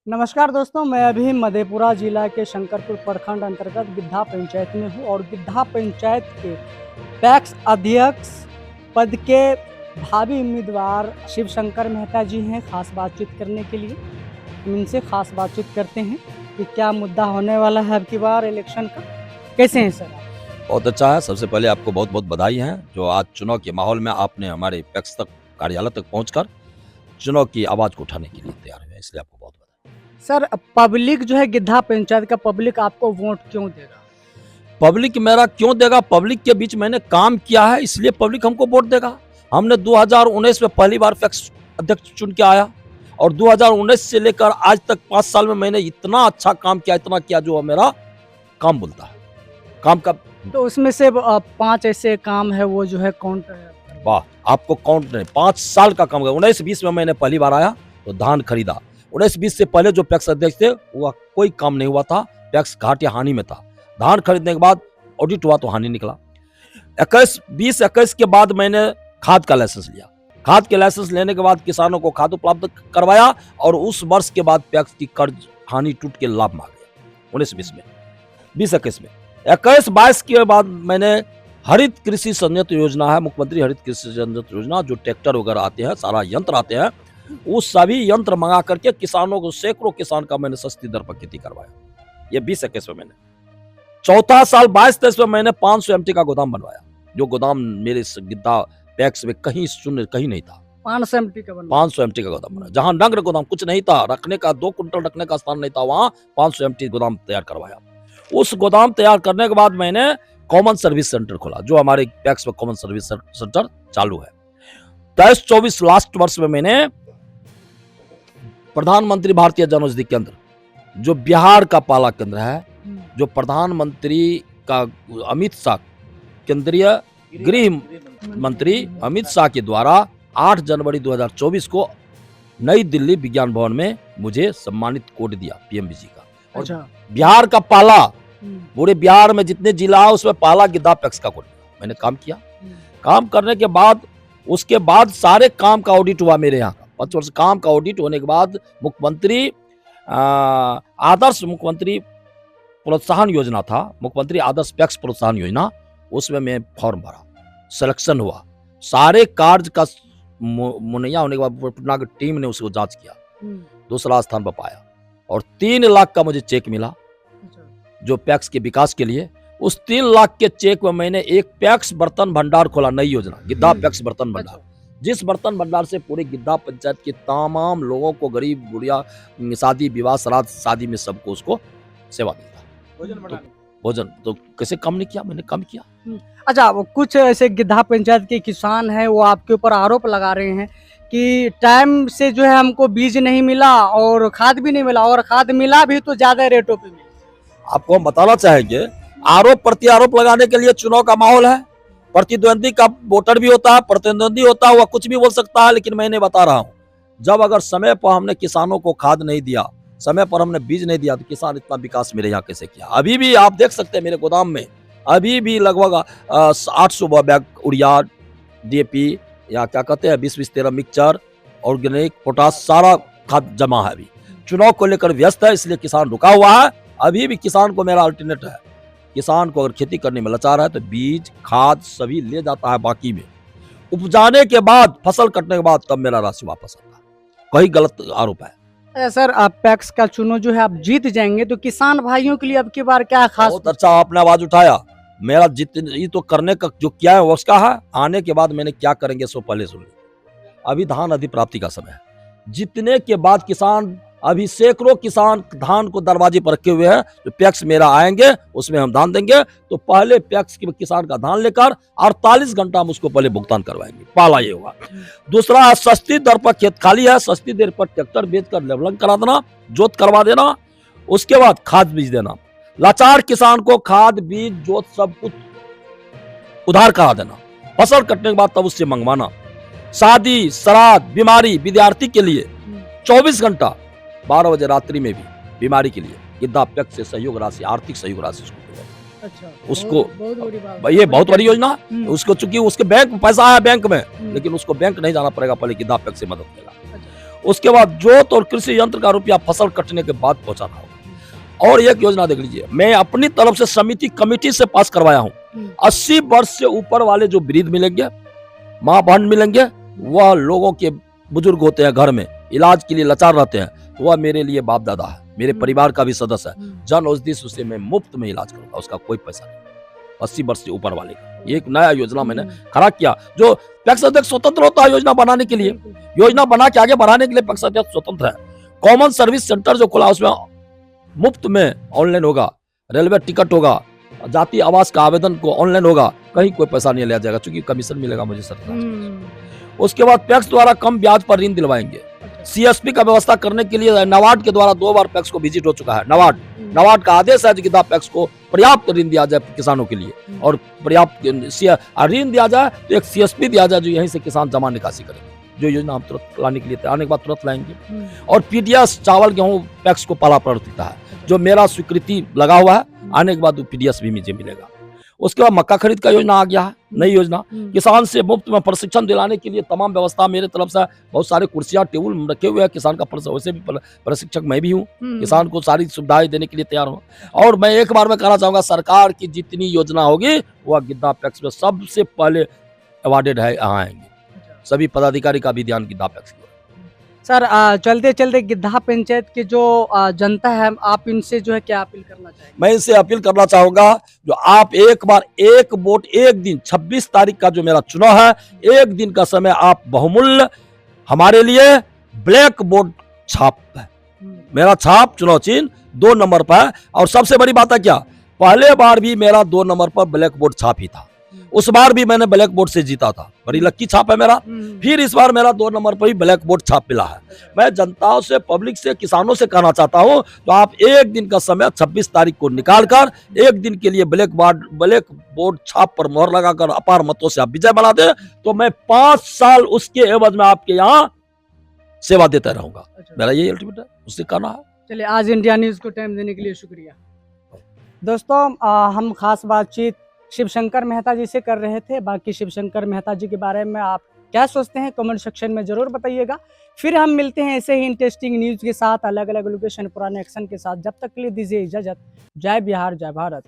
नमस्कार दोस्तों, मैं अभी मधेपुरा जिला के शंकरपुर प्रखंड अंतर्गत गिद्धा पंचायत में हूँ और गिद्धा पंचायत के पैक्स अध्यक्ष पद के भावी उम्मीदवार शिव शंकर मेहता जी हैं खास बातचीत करने के लिए। हम इनसे खास बातचीत करते हैं कि क्या मुद्दा होने वाला है अब की बार इलेक्शन का। कैसे हैं सर आप? बहुत अच्छा है। सबसे पहले आपको बहुत बहुत बधाई है जो आज चुनाव के माहौल में आपने हमारे पैक्स तक कार्यालय तक पहुंचकर चुनाव की आवाज को उठाने के लिए तैयार हुए, इसलिए आपको बहुत बधाई। सर, पब्लिक जो है गिद्धा पंचायत का पब्लिक आपको वोट क्यों देगा? पब्लिक मेरा क्यों देगा? पब्लिक के बीच मैंने काम किया है, इसलिए पब्लिक हमको वोट देगा। हमने 2019 में पहली बार पैक्स अध्यक्ष चुन के आया और 2019 से लेकर आज तक 5 साल में मैंने इतना अच्छा काम किया, इतना किया जो मेरा काम बोलता है। काम का तो उसमें से 5 ऐसे काम है वो जो है काउंट है। वाह, आपको काउंट नहीं, 5 साल का काम किया। 19-20 में मैंने पहली बार आया तो धान खरीदा। 19-20 से पहले जो पैक्स अध्यक्ष थे वो कोई काम नहीं हुआ था, पैक्स घाटे हानि में था। धान खरीदने के बाद ऑडिट हुआ तो हानि निकला। 20-21 के बाद मैंने खाद का लाइसेंस लिया। खाद के लाइसेंस लेने के बाद किसानों को खाद उपलब्ध करवाया और उस वर्ष के बाद पैक्स की कर्ज हानि टूट के लाभ में आ गया 19-20 में। 20-21 में 21-22 के बाद मैंने हरित कृषि संयंत्र योजना है, मुख्यमंत्री हरित कृषि संयंत्र योजना, जो ट्रैक्टर वगैरह आते हैं, सारा यंत्र आते हैं, वो सभी यंत्र मंगा करके किसानों को, सैकड़ों किसान का मैंने सस्ती दर पर खेती करवाया। ये 20-21 में मैंने। चौथा साल 22-23 में मैंने 500 MT का गोदाम बनवाया, जो गोदाम मेरे गिद्धा पैक्स में कहीं शून्य कहीं नहीं था। 500 MT का बना। 500 MT का गोदाम बना, जहां नग्न गोदाम कुछ नहीं था, रखने का 2 कुंटल रखने का स्थान नहीं था, वहां 500 MT गोदाम तैयार करवाया। उस गोदाम तैयार करने के बाद मैंने कॉमन सर्विस सेंटर खोला, जो हमारे पैक्स में कॉमन सर्विस सेंटर चालू है। 23-24 लास्ट वर्ष में मैंने प्रधानमंत्री भारतीय जनौषधि केंद्र, जो बिहार का पहला केंद्र है, जो प्रधानमंत्री का अमित शाह, केंद्रीय गृह मंत्री अमित शाह के द्वारा 8 जनवरी 2024 को नई दिल्ली विज्ञान भवन में मुझे सम्मानित कोड दिया PMBG का। अच्छा। बिहार का पहला, पूरे बिहार में जितने जिला है उसमें पहला गिद्धा पैक्स का कोड दिया। मैंने काम किया। काम करने के बाद उसके बाद सारे काम का ऑडिट हुआ मेरे यहाँ का। 5 वर्ष काम का ऑडिट होने के बाद मुख्यमंत्री आदर्श मुख्यमंत्री प्रोत्साहन योजना था, मुख्यमंत्री आदर्श पैक्स प्रोत्साहन योजना, उसमें मैं फॉर्म भरा, सिलेक्शन हुआ। सारे कार्य का मुहैया होने के बाद पटना की टीम ने उसको जांच किया, दूसरा स्थान पर पाया और 3 लाख का मुझे चेक मिला जो पैक्स के विकास के लिए। उस 3 लाख के चेक में मैंने एक पैक्स बर्तन भंडार खोला, नई योजना गिद्धा पैक्स बर्तन भंडार, जिस बर्तन भंडार से पूरे गिद्धा पंचायत के तमाम लोगों को, गरीब गुड़िया, शादी विवाह श्राद्ध शादी में सबको उसको सेवा देता। भोजन तो कैसे कम नहीं किया, मैंने कम किया। अच्छा, वो कुछ ऐसे गिद्धा पंचायत के किसान हैं, वो आपके ऊपर आरोप लगा रहे हैं कि टाइम से जो है हमको बीज नहीं मिला और खाद भी नहीं मिला, और खाद मिला भी तो ज्यादा रेटों पे मिला। आपको हम बताना चाहेंगे, आरोप प्रत्यारोप लगाने के लिए चुनाव का माहौल है। प्रतिद्वंदी का वोटर भी होता है, प्रतिद्वंदी होता है, वह कुछ भी बोल सकता है, लेकिन मैंने बता रहा हूं, जब अगर समय पर हमने किसानों को खाद नहीं दिया, समय पर हमने बीज नहीं दिया, तो किसान इतना विकास मेरे यहाँ कैसे किया। अभी भी आप देख सकते हैं मेरे गोदाम में अभी भी लगभग 800 बैग उड़िया, DAP या क्या कहते हैं 20-20-13 मिक्सचर, ऑर्गेनिक, पोटास, सारा खाद जमा है। अभी चुनाव को लेकर व्यस्त है, इसलिए किसान रुका हुआ है। अभी भी किसान को मेरा अल्टरनेट है, किसान को अगर खेती करने में लाचार है तो बीज खाद सभी ले जाता है, बाकी में उपजाने के बाद, फसल कटने के बाद तब मेरा राशि वापस आता है। कहीं गलत आरोप है। सर, आप पैक्स का चुनाव जो है आप जीत जाएंगे तो किसान भाइयों के लिए अब की बार क्या खास? बहुत अच्छा आपने आवाज उठाया। मेरा ये तो करने का जो किया है उसका है, आने के बाद मैंने क्या करेंगे सो पहले सुन लीजिए। अभी धान अधिप्राप्ति का समय है, जीतने के बाद किसान, अभी सैकड़ों किसान धान को दरवाजे पर रखे हुए हैं, जो पैक्स मेरा आएंगे उसमें हम धान देंगे, तो पहले पैक्स के किसान का धान लेकर 48 घंटा हम उसको पहले भुगतान करवाएंगे, पहला ये होगा। दूसरा, सस्ती दर पर खेत खाली है, सस्ती दर पर ट्रैक्टर बेचकर लेवलिंग करा देना, जोत करवा देना, उसके बाद खाद बीज देना। लाचार किसान को खाद बीज जोत सब कुछ उधार करा देना, फसल कटने के बाद तब उससे मंगवाना। शादी श्राद्ध बीमारी विद्यार्थी के लिए 24 घंटा 12 बजे रात्रि में भी बीमारी के लिए गिद्धा पैक्स से सहयोग राशि, आर्थिक सहयोग राशि उसको मिलेगा। अच्छा, उसको बहुत बड़ी बात। ये बहुत बड़ी योजना है। उसको चूंकि उसके बैंक पैसा है बैंक में, लेकिन उसको बैंक नहीं जाना पड़ेगा, पहले गिद्धा पैक्स से मदद मिलेगा। उसके बाद जोत और कृषि यंत्र का रुपया फसल कटने के बाद पहुंचाना होगा। और एक योजना देख लीजिए, मैं अपनी तरफ से समिति कमेटी से पास करवाया हूं। 80 वर्ष से ऊपर वाले जो वृद्ध मिलेंगे, मां बहन मिलेंगे, वह लोगों के बुजुर्ग होते हैं, घर में इलाज के लिए लाचार रहते हैं, तो वह मेरे लिए बाप दादा है, मेरे परिवार का भी सदस्य है। जन औषधि से मैं मुफ्त में इलाज करूंगा, उसका कोई पैसा नहीं। 80 वर्ष से ऊपर वाले का एक नया योजना मैंने खड़ा किया, जो पैक्स अध्यक्ष स्वतंत्र होता है योजना बनाने के लिए, योजना बना के आगे बढ़ाने के लिए पैक्स अध्यक्ष स्वतंत्र है। कॉमन सर्विस सेंटर जो खुला, उसमें मुफ्त में ऑनलाइन होगा, रेलवे टिकट होगा, जाति आवास का आवेदन को ऑनलाइन होगा, कहीं कोई पैसा नहीं लिया जाएगा, क्योंकि कमीशन मिलेगा मुझे सरकार। उसके बाद पैक्स द्वारा कम ब्याज पर ऋण दिलवाएंगे। सीएसपी का व्यवस्था करने के लिए नाबार्ड के द्वारा 2 बार पैक्स को विजिट हो चुका है। नाबार्ड का आदेश है कि गिद्धा पैक्स को पर्याप्त ऋण दिया जाए किसानों के लिए, और पर्याप्त ऋण दिया जाए तो एक सीएसपी दिया जाए जो यहीं से किसान जमा निकासी करेंगे। जो योजना हम तुरंत लाने के लिए आने के बाद तुरंत लाएंगे। और पीडीएस चावल गेहूं पैक्स को पाला प्राथमिकता है, जो मेरा स्वीकृति लगा हुआ है, आने के बाद पीडीएस भी मुझे मिलेगा। उसके बाद मक्का खरीद का योजना आ गया है, नई योजना। किसान से मुफ्त में प्रशिक्षण दिलाने के लिए तमाम व्यवस्था मेरे तरफ से, बहुत सारे कुर्सियां टेबल रखे हुए हैं किसान का, वैसे भी प्रशिक्षक मैं भी हूँ, किसान को सारी सुविधाएं देने के लिए तैयार हूँ। और मैं एक बार में कहना चाहूंगा, सरकार की जितनी योजना होगी वह गिद्धा पैक्स में सबसे पहले अवार्डेड है, यहाँ आएंगे। सभी पदाधिकारी का भी ध्यान गिद्धा पैक्स की। सर चलते चलते गिद्धा पंचायत की जो जनता है, आप इनसे जो है क्या अपील करना चाहेंगे? मैं इनसे अपील करना चाहूंगा, जो आप एक बार एक वोट एक दिन 26 तारीख का जो मेरा चुनाव है, एक दिन का समय आप बहुमूल्य हमारे लिए ब्लैक बोर्ड छाप है। मेरा छाप चुनाव चिन्ह 2 नंबर पर है। और सबसे बड़ी बात है क्या, पहले बार भी मेरा 2 नंबर पर ब्लैक बोर्ड छाप ही था, उस बार भी मैंने ब्लैक बोर्ड से जीता था, बड़ी लक्की छाप है मेरा। फिर इस बार मेरा 2 नंबर पर ही ब्लैक बोर्ड छाप मिला है। मैं जनताओं से, पब्लिक से, किसानों से कहना चाहता हूं, तो आप एक दिन का समय 26 तारीख को निकालकर एक दिन के लिए ब्लैक बोर्ड छाप पर मोहर लगाकर अपार मतों से आप विजय बना दे, तो मैं 5 साल उसके एवज में आपके यहाँ सेवा देता रहूंगा। मेरा ये अल्टीमेट है, उससे कहना है। चलिए, आज इंडिया न्यूज को टाइम देने के लिए शुक्रिया। दोस्तों, हम खास बातचीत शिवशंकर मेहता जी से कर रहे थे। बाकी शिवशंकर मेहता जी के बारे में आप क्या सोचते हैं, कमेंट सेक्शन में जरूर बताइएगा। फिर हम मिलते हैं ऐसे ही इंटरेस्टिंग न्यूज के साथ, अलग अलग लोकेशन, पुराने एक्शन के साथ। जब तक के लिए दीजिए इजाजत। जय बिहार, जय भारत।